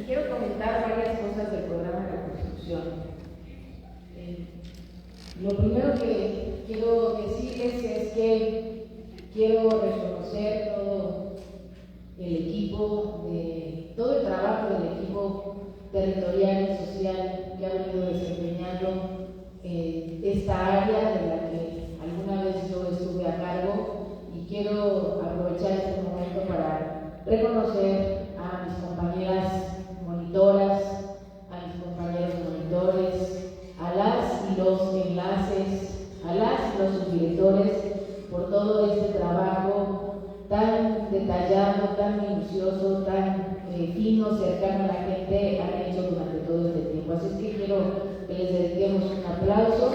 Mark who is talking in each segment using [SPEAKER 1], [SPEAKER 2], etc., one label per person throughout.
[SPEAKER 1] Quiero comentar varias cosas del programa de la construcción. Lo primero que quiero decirles es que quiero reconocer todo el equipo, todo el trabajo del equipo territorial y social que ha venido desempeñando esta área de la que alguna vez yo estuve a cargo, y quiero aprovechar este momento para reconocer a mis compañeras monitoras, a mis compañeros monitores, a las y los enlaces, a las y los subdirectores por todo este trabajo tan detallado, tan minucioso, tan fino, cercano a la gente han hecho durante todo este tiempo. Así es que quiero que les dediquemos un aplauso.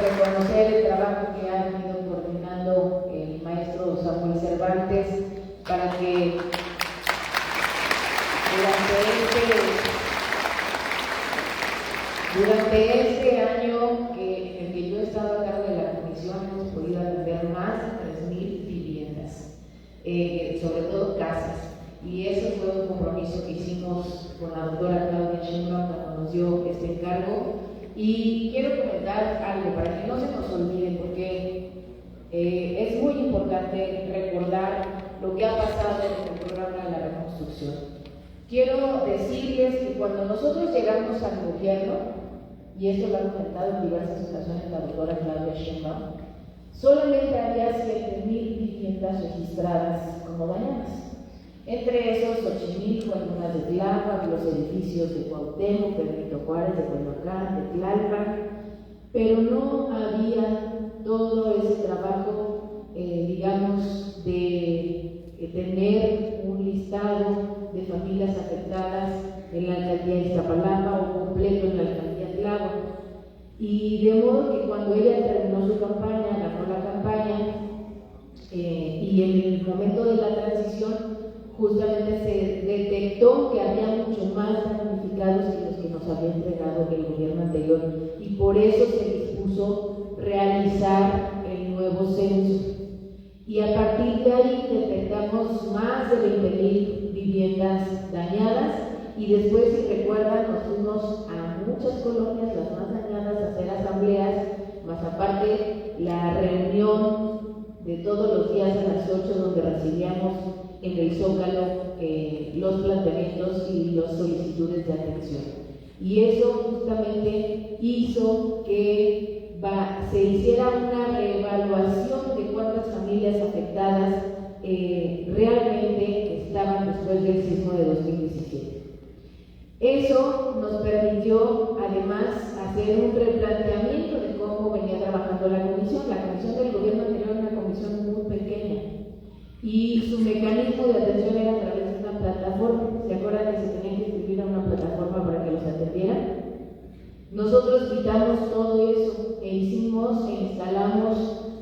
[SPEAKER 1] Reconocer el trabajo que ha venido coordinando el maestro Samuel Cervantes para que durante este año en el que yo he estado a cargo de la comisión hemos podido atender más de 3,000 viviendas, sobre todo casas, y eso fue un compromiso que hicimos con la doctora Claudia Sheinbaum cuando nos dio este encargo. Y quiero comentar algo para que no se nos olvide, porque es muy importante recordar lo que ha pasado en el programa de la reconstrucción. Quiero decirles que cuando nosotros llegamos al gobierno, y esto lo ha comentado en diversas ocasiones la doctora Claudia Sheinbaum, solamente había 7,000 viviendas registradas como dañadas. Entre esos, 8,000 algunas de Tláhuac, los edificios de Cuauhtémoc, de Benito Juárez, de Coyoacán, de Tlalpan, pero no había todo ese trabajo, digamos, de tener un listado de familias afectadas en la alcaldía de Iztapalapa o completo en la alcaldía de Tláhuac. Y de modo que cuando ella terminó su campaña, ganó la campaña, y en el momento de la transición, justamente se detectó que había mucho más damnificados que los que nos había entregado el gobierno anterior, y por eso se dispuso realizar el nuevo censo. Y a partir de ahí detectamos más de 20,000 viviendas dañadas, y después, si recuerdan, nos fuimos a muchas colonias, las más dañadas, a hacer asambleas, más aparte la reunión de todos los días a las 8, donde recibíamos en el Zócalo los planteamientos y las solicitudes de atención. Y eso justamente hizo que se hiciera una reevaluación de cuántas familias afectadas realmente estaban después del sismo de 2017. Eso nos permitió además hacer un replanteamiento de cómo venía trabajando la comisión. La comisión del gobierno anterior era una comisión muy pequeña, y su mecanismo de atención era a través de una plataforma. ¿Se acuerdan que se tenían que inscribir a una plataforma para que los atendieran? Nosotros quitamos todo eso e instalamos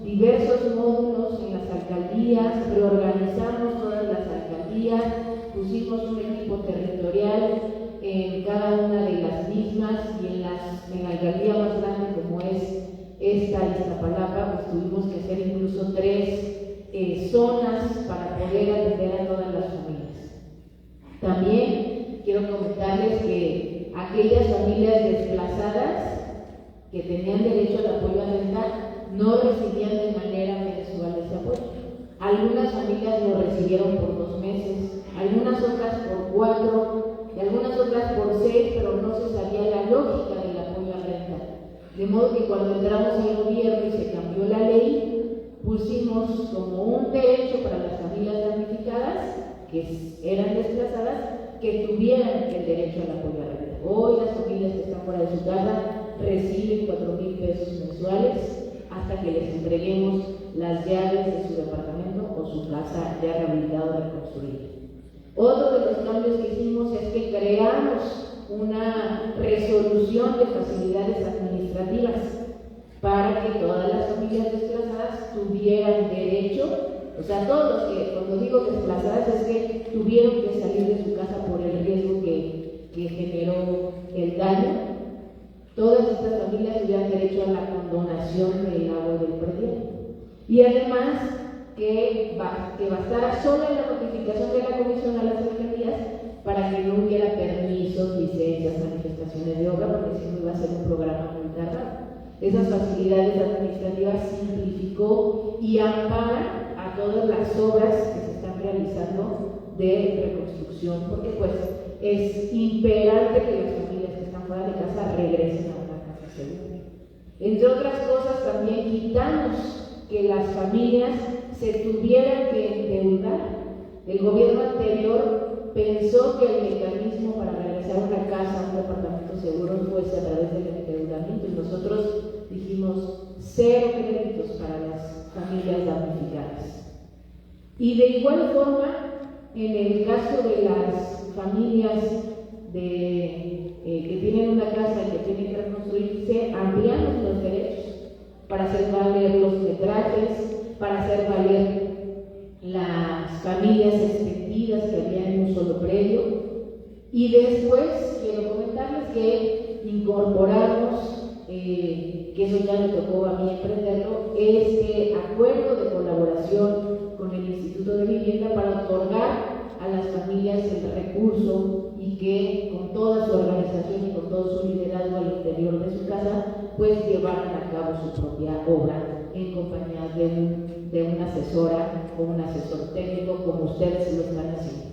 [SPEAKER 1] diversos módulos en las alcaldías, reorganizamos todas las alcaldías, pusimos un equipo territorial en cada una de las mismas, y en la alcaldía más grande como es esta Iztapalapa, pues tuvimos que hacer incluso 3 zonas para poder atender a todas las familias. También quiero comentarles que aquellas familias desplazadas que tenían derecho al apoyo a renta no recibían de manera mensual ese apoyo. Algunas familias lo recibieron por 2 meses, algunas otras por 4, y algunas otras por 6, pero no se sabía la lógica del apoyo a renta. De modo que cuando entramos al gobierno y se cambió la ley, pusimos como un derecho para las familias damnificadas que eran desplazadas, que tuvieran el derecho al apoyo a renta. Hoy las familias que están fuera de su casa reciben 4,000 pesos mensuales hasta que les entreguemos las llaves de su departamento o su casa ya rehabilitada o reconstruida. Otro de los cambios que hicimos es que creamos una resolución de facilidades administrativas para que todas las familias desplazadas tuvieran derecho, o sea, todos los que, cuando digo desplazadas, es que tuvieron que salir de su casa por el riesgo que generó el daño. Todas estas familias tuvieran derecho a la condonación del agua del predial. Y además que bastara solo en la notificación de la comisión a las alcaldías para que no hubiera permisos, licencias, manifestaciones de obra, porque si no iba a ser un programa muy tardado. Esas facilidades administrativas simplificó y ampara a todas las obras que se están realizando de reconstrucción, porque pues es imperante que las familias que están fuera de casa regresen a una casa segura. Entre otras cosas, también quitamos que las familias se tuvieran que endeudar. El gobierno anterior pensó que el mecanismo para regresar a una casa, a un departamento seguro, fuese a través del endeudamiento, y nosotros dijimos 0 créditos para las familias damnificadas. Y de igual forma, en el caso de las familias que tienen una casa y que tienen que reconstruirse, ampliamos los derechos para hacer valer los metrajes, para hacer valer las familias extendidas que había en un solo predio. Y después quiero comentarles que incorporamos, que eso ya me tocó a mí emprenderlo, este acuerdo de colaboración con el Instituto de Vivienda para otorgar a las familias el recurso y que con toda su organización y con todo su liderazgo al interior de su casa, pues llevaran a cabo su propia obra en compañía de una asesora o un asesor técnico, como ustedes lo están haciendo.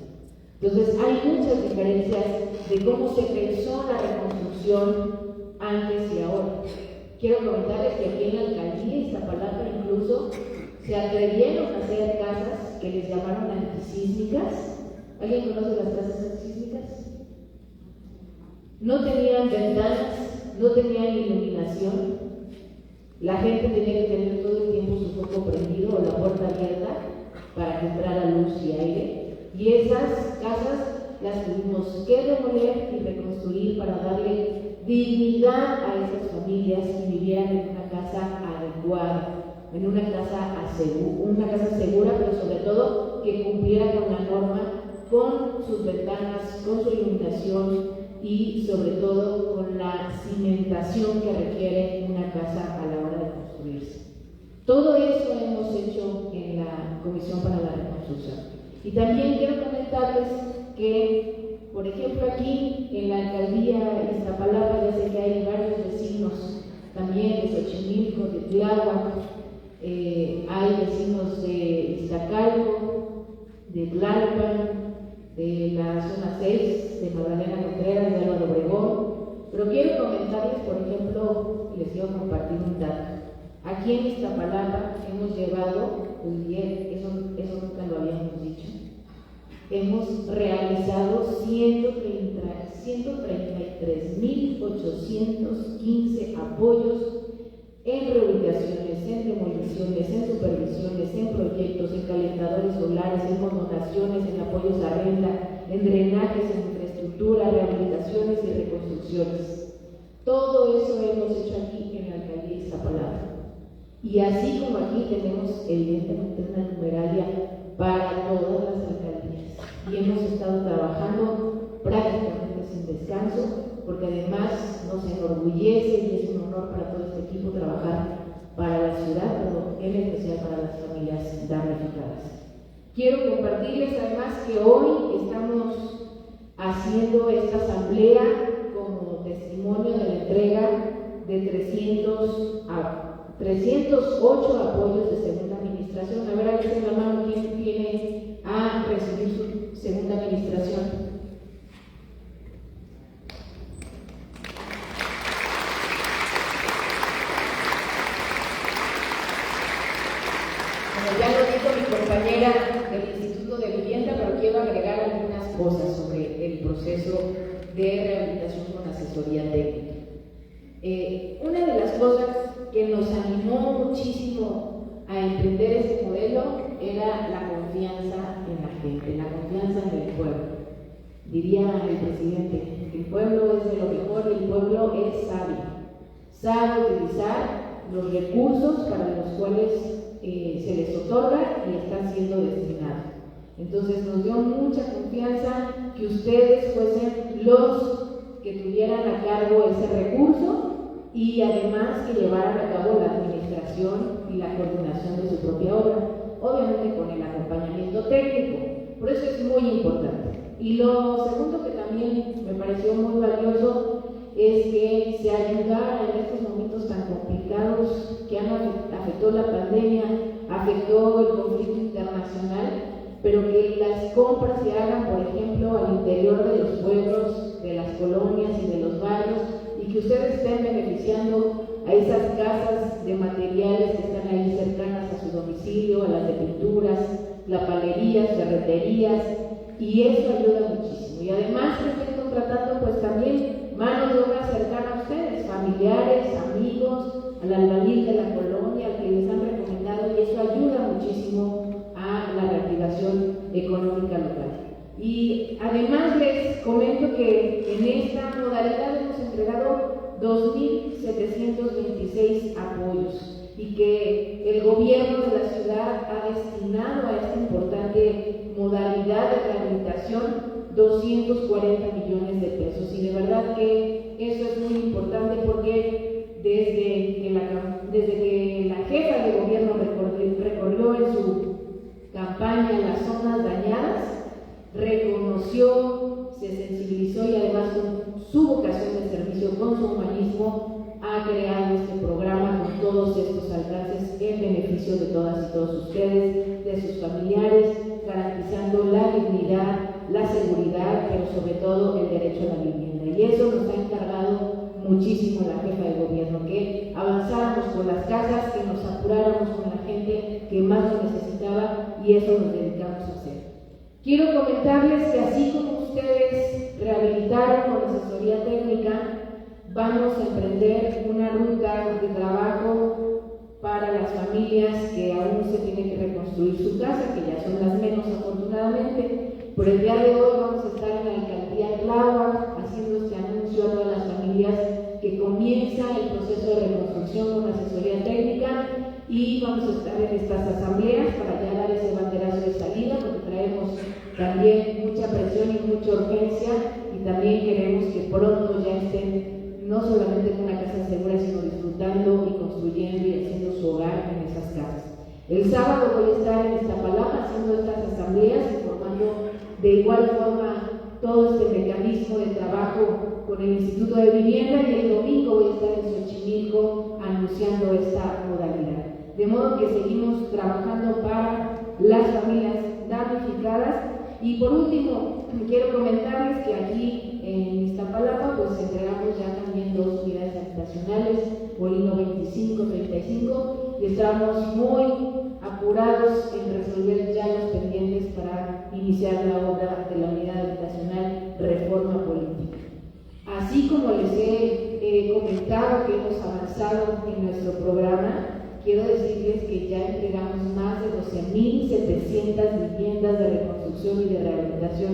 [SPEAKER 1] Entonces, hay muchas diferencias de cómo se pensó la reconstrucción antes y ahora. Quiero comentarles que aquí en la alcaldía de Iztapalapa incluso se atrevieron a hacer casas que les llamaron antisísmicas. ¿Alguien conoce las casas antisísmicas? No tenían ventanas, no tenían iluminación. La gente tenía que tener todo el tiempo su foco prendido o la puerta abierta para que entrara luz y aire. Y esas casas las tuvimos que demoler y reconstruir para darle dignidad a esas familias y vivieran en una casa adecuada, en una casa segura, pero sobre todo que cumpliera con la norma, con sus ventanas, con su iluminación y sobre todo con la cimentación que requiere una casa a la hora de construirse. Todo eso hemos hecho en la Comisión para la Reconstrucción. Y también quiero comentarles que, por ejemplo, aquí en la alcaldía de Iztapalapa, ya sé que hay varios vecinos también de Xochimilco, de Tláhuac, hay vecinos de Iztacalco, de Tlalpan, de la zona 6, de Magdalena Contreras, de Álvaro Obregón. Pero quiero comentarles, por ejemplo, les quiero compartir un dato. Aquí en Iztapalapa hemos llevado, eso nunca lo habíamos dicho, hemos realizado 133.815 apoyos en reubicaciones, en demoliciones, en supervisiones, en proyectos, en calentadores solares, en donaciones, en apoyos a renta, en drenajes, en infraestructura, rehabilitaciones y reconstrucciones. Todo eso hemos hecho aquí en la alcaldía de Iztapalapa. Y así como aquí tenemos evidentemente una numeralia para todas las alcaldías. Y hemos estado trabajando prácticamente sin descanso, porque además nos enorgullece y es un honor para todo este equipo trabajar para la ciudad, pero en especial para las familias damnificadas. Quiero compartirles además que hoy estamos haciendo esta asamblea como testimonio de la entrega de 308 apoyos de segunda administración. A ver en la mano quién viene a recibir su segunda administración. Como ya lo dijo mi compañera del Instituto de Vivienda, pero quiero agregar algunas cosas sobre el proceso de rehabilitación con asesoría técnica. Una de las cosas que nos animó muchísimo a emprender este modelo era la confianza en la gente, la confianza en el pueblo. Diría el presidente, el pueblo es de lo mejor y el pueblo es sabe utilizar los recursos para los cuales se les otorga y están siendo destinados. Entonces nos dio mucha confianza que ustedes fuesen los que tuvieran a cargo ese recurso y además que llevaran a cabo la administración y la coordinación de su propia obra, obviamente con el acompañamiento técnico. Por eso es muy importante. Y lo segundo que también me pareció muy valioso es que se ayudara en estos momentos tan complicados que afectó la pandemia, afectó el conflicto internacional, pero que las compras se hagan, por ejemplo, al interior de los pueblos, de las colonias y de los barrios, y que ustedes estén beneficiando a esas casas de materiales que están ahí cercanas a su domicilio, a las de pinturas, lapalerías, ferreterías, y eso ayuda muchísimo. Y además que estén contratando pues también mano de obra cercana a ustedes, familiares, amigos, al albañil de la colonia, al que les han recomendado, y eso ayuda muchísimo a la reactivación económica local. Y además les comento que en esta modalidad hemos entregado 2.726 apoyos y que el gobierno de la ciudad ha destinado a esta importante modalidad de rehabilitación 240 millones de pesos. Y de verdad que eso es muy importante porque desde que la jefa de gobierno recorrió en su campaña las zonas dañadas, reconoció, se sensibilizó y además con su vocación de servicio, con su humanismo, ha creado este programa con todos estos alcances en beneficio de todas y todos ustedes, de sus familiares, garantizando la dignidad, la seguridad, pero sobre todo el derecho a la vivienda. Y eso nos ha encargado muchísimo la jefa de gobierno, que avanzáramos con las casas, que nos apuráramos con la gente que más lo necesitaba, y eso nos dedicamos a hacer. Quiero comentarles que así como ustedes rehabilitaron con asesoría técnica, vamos a emprender una ruta de trabajo para las familias que aún se tienen que reconstruir su casa, que ya son las menos afortunadamente. Por el día de hoy vamos a estar en la alcaldía de Tláhuac haciendo este anuncio a todas las familias que comienza el proceso de reconstrucción con asesoría técnica, y vamos a estar en estas asambleas para ya dar ese banderazo de salida, porque traemos también mucha presión y mucha urgencia, y también queremos que pronto ya estén no solamente en una casa segura, sino disfrutando y construyendo y haciendo su hogar en esas casas. El sábado voy a estar en Iztapalapa haciendo estas asambleas, informando de igual forma todo este mecanismo de trabajo con el Instituto de Vivienda, y el domingo voy a estar en Xochimilco anunciando esta modalidad. De modo que seguimos trabajando para las familias damnificadas. Y por último, quiero comentarles que aquí en Iztapalapa pues entregamos ya también 2 unidades habitacionales, Molino 25-35, y estamos muy apurados en resolver ya los pendientes para iniciar la obra de la unidad habitacional Reforma Política. Así como les he comentado que hemos avanzado en nuestro programa, quiero decirles que ya entregamos más de 12.700 viviendas de reconstrucción y de rehabilitación,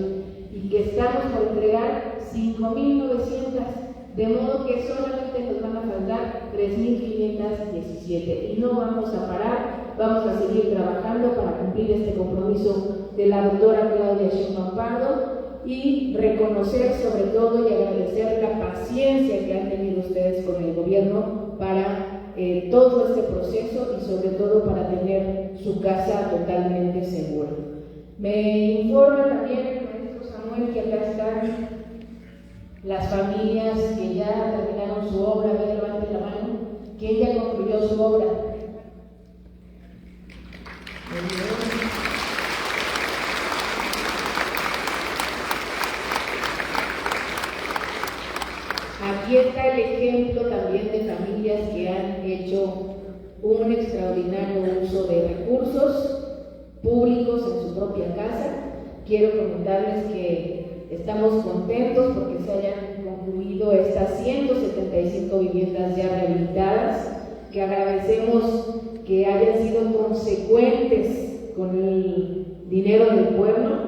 [SPEAKER 1] y que estamos por entregar 5.900, de modo que solamente nos van a faltar 3.517, y no vamos a parar, vamos a seguir trabajando para cumplir este compromiso de la doctora Claudia Sheinbaum Pardo, y reconocer sobre todo y agradecer la paciencia que han tenido ustedes con el gobierno para todo este proceso, y sobre todo para tener su casa totalmente segura. Me informa también el maestro Samuel que acá están las familias que ya terminaron su obra. A ver, levante la mano, ¿quién ya concluyó su obra? Aquí está el ejemplo también de familias que han hecho un extraordinario uso de recursos públicos en su propia casa. Quiero comentarles que estamos contentos porque se hayan concluido estas 175 viviendas ya rehabilitadas, que agradecemos que hayan sido consecuentes con el dinero del pueblo,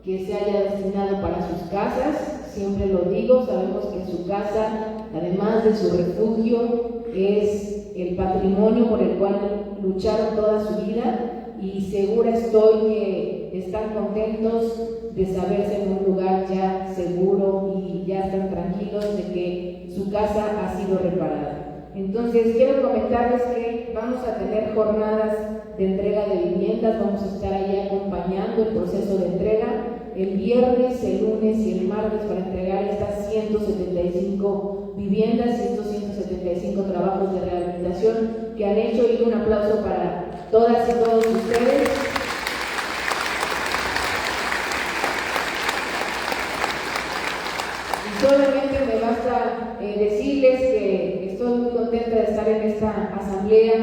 [SPEAKER 1] que se haya destinado para sus casas. Siempre lo digo, sabemos que su casa, además de su refugio, es el patrimonio por el cual lucharon toda su vida, y segura estoy que están contentos de saberse en un lugar ya seguro y ya están tranquilos de que su casa ha sido reparada. Entonces, quiero comentarles que vamos a tener jornadas de entrega de viviendas, vamos a estar ahí acompañando el proceso de entrega el viernes, el lunes y el martes para entregar estas 175 viviendas y estos 175 trabajos de rehabilitación que han hecho, y un aplauso para todas y todos ustedes. Y solamente me basta decirles que estoy muy contenta de estar en esta asamblea,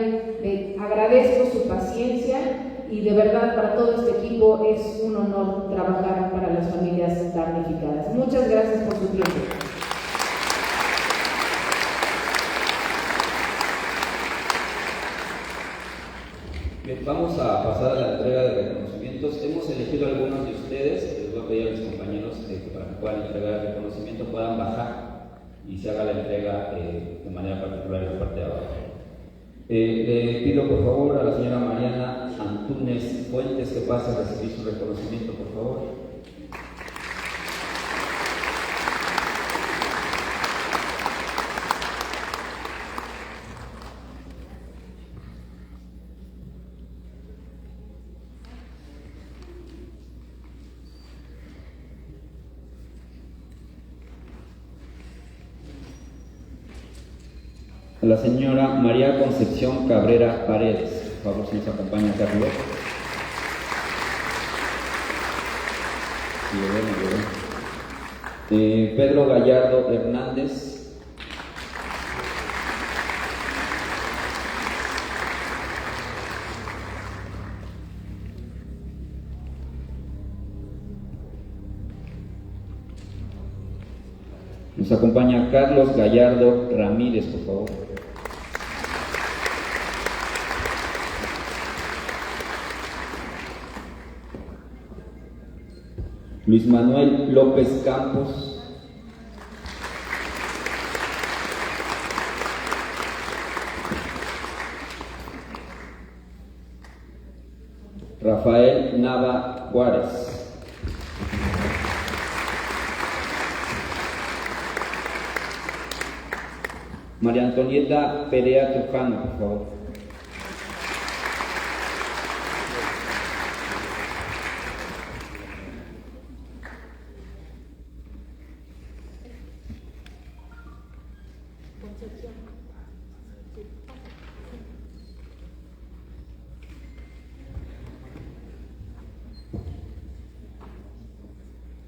[SPEAKER 1] agradezco su paciencia y de verdad para todo este equipo es un honor trabajar para las familias damnificadas. Muchas gracias por su tiempo.
[SPEAKER 2] Bien, vamos a pasar a la entrega de reconocimientos. Hemos elegido algunos de ustedes, les voy a pedir a mis compañeros que para que puedan entregar el reconocimiento puedan bajar y se haga la entrega de manera particular en la parte de abajo. Le pido por favor a la señora Mariana Antúnez Fuentes que pase a recibir su reconocimiento, por favor. A la señora María Concepción Cabrera Paredes, por favor, si nos acompaña acá arriba. Pedro Gallardo Hernández. Nos acompaña Carlos Gallardo Ramírez, por favor. Luis Manuel López Campos. Rafael Nava Juárez. María Antonieta Perea Trujano, por favor.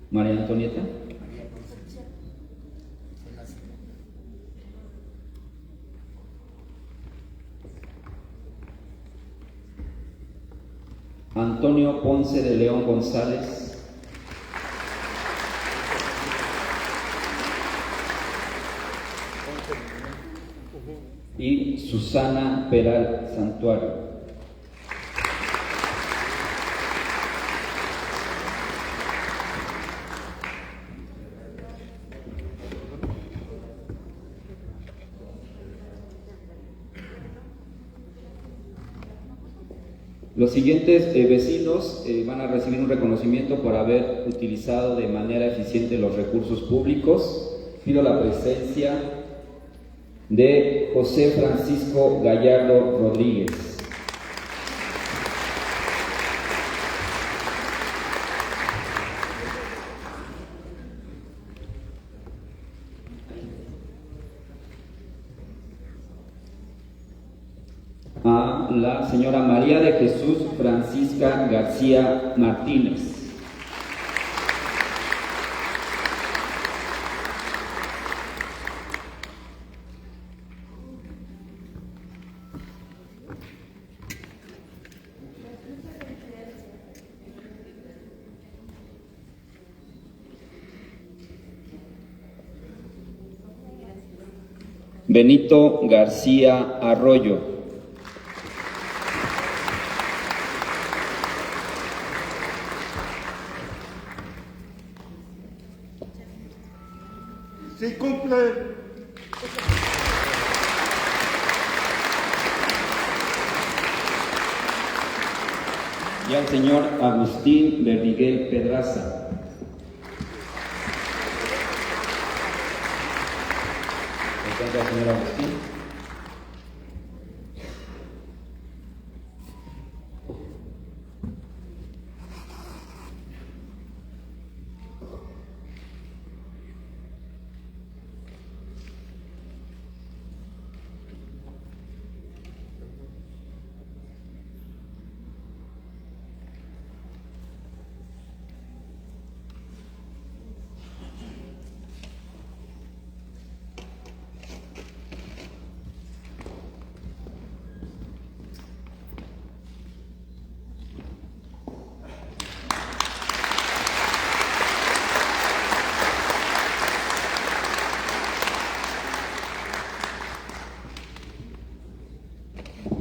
[SPEAKER 2] María Antonieta. Antonio Ponce de León González. Y Susana Peral Santuario. Los siguientes vecinos van a recibir un reconocimiento por haber utilizado de manera eficiente los recursos públicos. Pido la presencia de José Francisco Gallardo Rodríguez. A la señora María de Jesús Francisca García Martínez. Benito García Arroyo.
[SPEAKER 3] Sí, cumple.
[SPEAKER 2] Y al señor Agustín Berniguel Pedraza. Presenta al señor Agustín.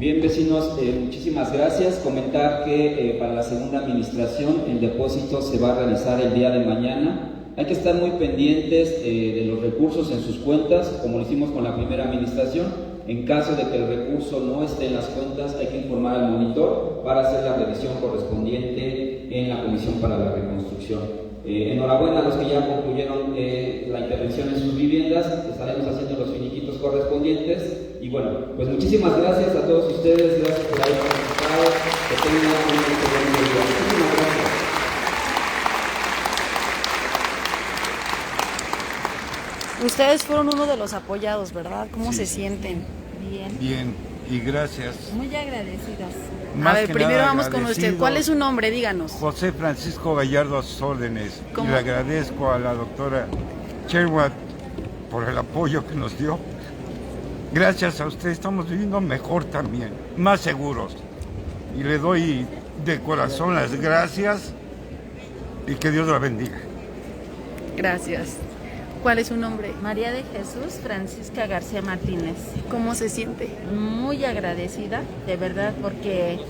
[SPEAKER 2] Bien, vecinos, muchísimas gracias. Comentar que para la segunda administración el depósito se va a realizar el día de mañana. Hay que estar muy pendientes de los recursos en sus cuentas, como lo hicimos con la primera administración. En caso de que el recurso no esté en las cuentas, hay que informar al monitor para hacer la revisión correspondiente en la Comisión para la Reconstrucción. Enhorabuena a los que ya concluyeron la intervención en sus viviendas. Estaremos haciendo los finiquitos correspondientes. Y bueno, pues muchísimas gracias a todos ustedes. Gracias por haber participado. Que tengan un excelente día. Muchísimas gracias.
[SPEAKER 3] Ustedes fueron uno de los apoyados, ¿verdad? ¿Cómo se sienten?
[SPEAKER 4] Bien.
[SPEAKER 5] Bien, y gracias.
[SPEAKER 4] Muy agradecidos.
[SPEAKER 3] A ver, primero vamos con usted. ¿Cuál es su nombre? Díganos.
[SPEAKER 5] José Francisco Gallardo, a sus órdenes.
[SPEAKER 3] ¿Cómo?
[SPEAKER 5] Y le agradezco a la doctora Sherwood por el apoyo que nos dio. Gracias a usted estamos viviendo mejor también, más seguros. Y le doy de corazón las gracias y que Dios la bendiga.
[SPEAKER 3] Gracias. ¿Cuál es su nombre?
[SPEAKER 4] María de Jesús Francisca García Martínez.
[SPEAKER 3] ¿Cómo se siente?
[SPEAKER 4] Muy agradecida, de verdad, porque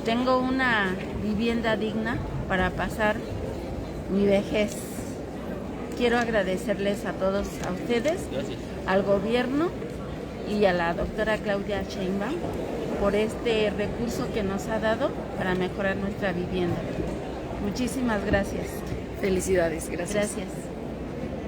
[SPEAKER 4] tengo una vivienda digna para pasar mi vejez. Quiero agradecerles a todos, a ustedes, al gobierno y a la doctora Claudia Sheinbaum por este recurso que nos ha dado para mejorar nuestra vivienda. Muchísimas gracias.
[SPEAKER 3] Felicidades. Gracias.
[SPEAKER 4] Gracias.